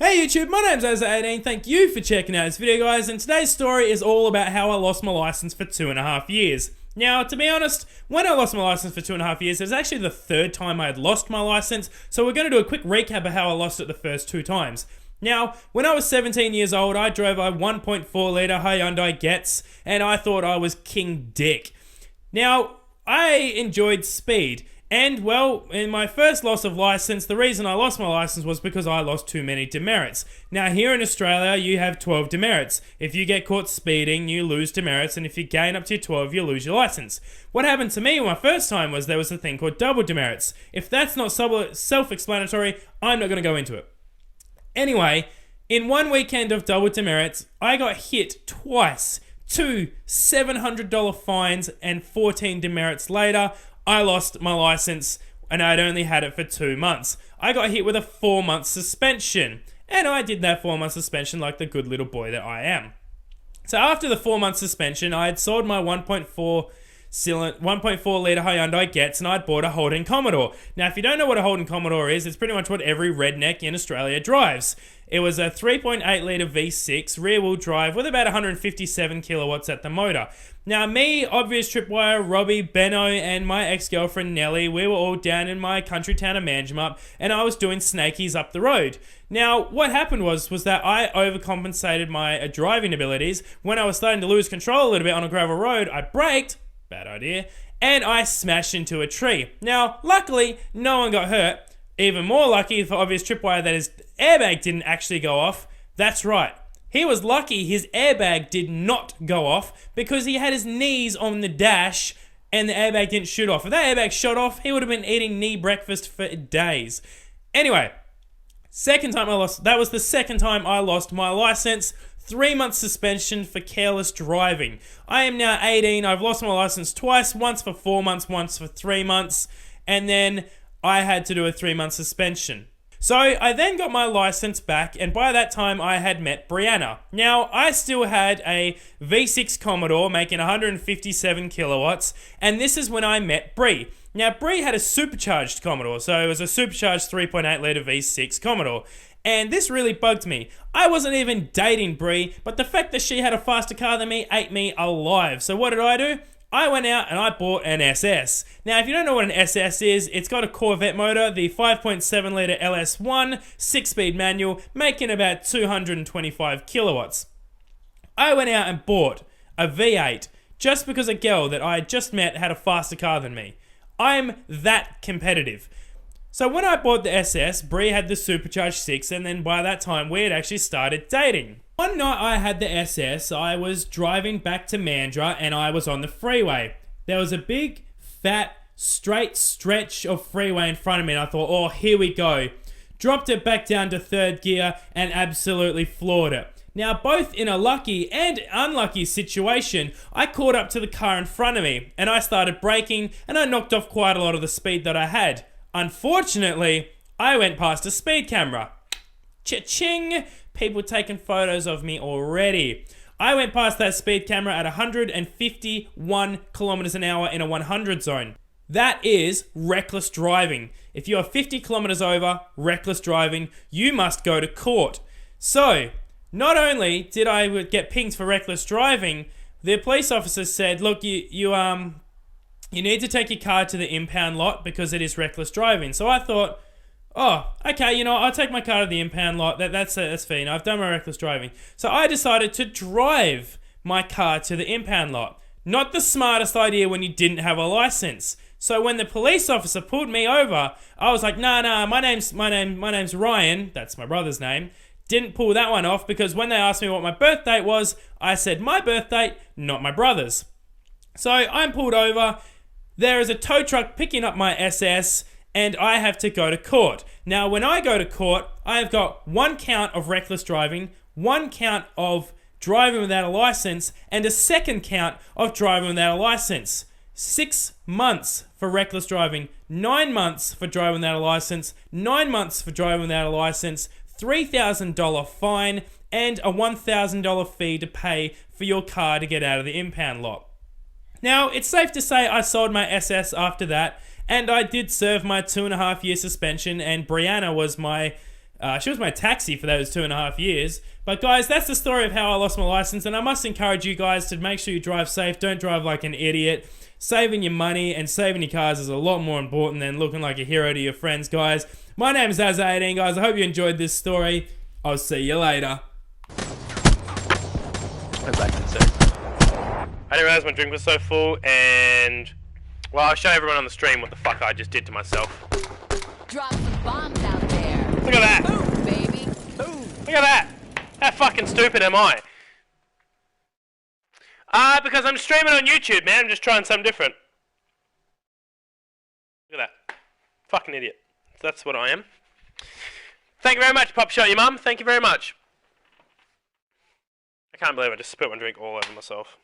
Hey YouTube, my name's Azza18, thank you for checking out this video guys, and today's story is all about how I lost my license for 2.5 years. Now, to be honest, when I lost my license for 2.5 years, it was actually the third time I had lost my license, so we're going to do a quick recap of how I lost it the first two times. Now, when I was 17 years old, I drove a 1.4 litre Hyundai Getz, and I thought I was King Dick. Now, I enjoyed speed. And, well, in my first loss of license, the reason I lost my license was because I lost too many demerits. Now, here in Australia, you have 12 demerits. If you get caught speeding, you lose demerits, and if you gain up to your 12, you lose your license. What happened to me my first time was there was a thing called double demerits. If that's not self-explanatory, I'm not going to go into it. Anyway, in one weekend of double demerits, I got hit twice. Two $700 fines, and 14 demerits later, I lost my license and I'd only had it for 2 months. I got hit with a 4-month suspension, and I did that 4-month suspension like the good little boy that I am. So after the 4-month suspension, I had sold my 1.4 litre Hyundai Getz, and I'd bought a Holden Commodore. Now, if you don't know what a Holden Commodore is, it's pretty much what every redneck in Australia drives. It was a 3.8 litre V6 rear-wheel drive with about 157 kilowatts at the motor. Now, me, Obvious Tripwire, Robbie, Benno, and my ex-girlfriend Nelly, we were all down in my country town of Manjimup, and I was doing snakies up the road. Now, what happened was that I overcompensated my driving abilities. When I was starting to lose control a little bit on a gravel road, I braked, bad idea, and I smashed into a tree. Now, luckily, no one got hurt. Even more lucky for Obvious Tripwire that his airbag didn't actually go off. That's right. He was lucky his airbag did not go off because he had his knees on the dash and the airbag didn't shoot off. If that airbag shot off, he would have been eating knee breakfast for days. Anyway, that was the second time I lost my license. 3-month suspension for careless driving. I am now 18. I've lost my license twice, once for 4 months, once for 3 months, and then I had to do a 3-month suspension. So I then got my license back, and by that time I had met Brianna. Now, I still had a V6 Commodore making 157 kilowatts, and this is when I met Bri. Now, Bri had a supercharged Commodore, so it was a supercharged 3.8 litre V6 Commodore. And this really bugged me. I wasn't even dating Bri, but the fact that she had a faster car than me ate me alive. So what did I do? I went out and I bought an SS. Now, if you don't know what an SS is, it's got a Corvette motor, the 5.7 litre LS1, 6-speed manual, making about 225 kilowatts. I went out and bought a V8 just because a girl that I had just met had a faster car than me. I'm that competitive. So when I bought the SS, Bri had the supercharged 6, and then by that time we had actually started dating. One night I had the SS, I was driving back to Mandurah and I was on the freeway. There was a big, fat, straight stretch of freeway in front of me and I thought, oh, here we go. Dropped it back down to third gear and absolutely floored it. Now, both in a lucky and unlucky situation, I caught up to the car in front of me and I started braking and I knocked off quite a lot of the speed that I had. Unfortunately, I went past a speed camera. Cha-ching! People taking photos of me already. I went past that speed camera at 151 kilometers an hour in a 100 zone. That is reckless driving. If you are 50 kilometers over, reckless driving, you must go to court. So, not only did I get pinged for reckless driving, the police officer said, look, you need to take your car to the impound lot because it is reckless driving. So I thought, oh, okay, I'll take my car to the impound lot. That's fine. I've done my reckless driving. So I decided to drive my car to the impound lot. Not the smartest idea when you didn't have a license. So when the police officer pulled me over, I was like, nah, my name's Ryan. That's my brother's name. Didn't pull that one off because when they asked me what my birth date was, I said my birth date, not my brother's. So I'm pulled over. There is a tow truck picking up my SS, and I have to go to court. Now, when I go to court, I've got 1 count of reckless driving, 1 count of driving without a license, and a 2nd count of driving without a license. 6 months for reckless driving, 9 months for driving without a license, 9 months for driving without a license, $3,000 fine, and a $1,000 fee to pay for your car to get out of the impound lot. Now, it's safe to say I sold my SS after that, and I did serve my 2.5 year suspension, and Brianna was my She was my taxi for those 2.5 years. But guys, that's the story of how I lost my license, and I must encourage you guys to make sure you drive safe. Don't drive like an idiot. Saving your money and saving your cars is a lot more important than looking like a hero to your friends, guys. My name is Az18, guys. I hope you enjoyed this story. I'll see you later. I didn't realize my drink was so full, and well, I'll show everyone on the stream what the fuck I just did to myself. Drop some bombs out there. Look at that. Boom, baby. Boom. Look at that. How fucking stupid am I? Because I'm streaming on YouTube, man. I'm just trying something different. Look at that. Fucking idiot. That's what I am. Thank you very much, Pop Shot, your mum. Thank you very much. I can't believe I just spilled my drink all over myself.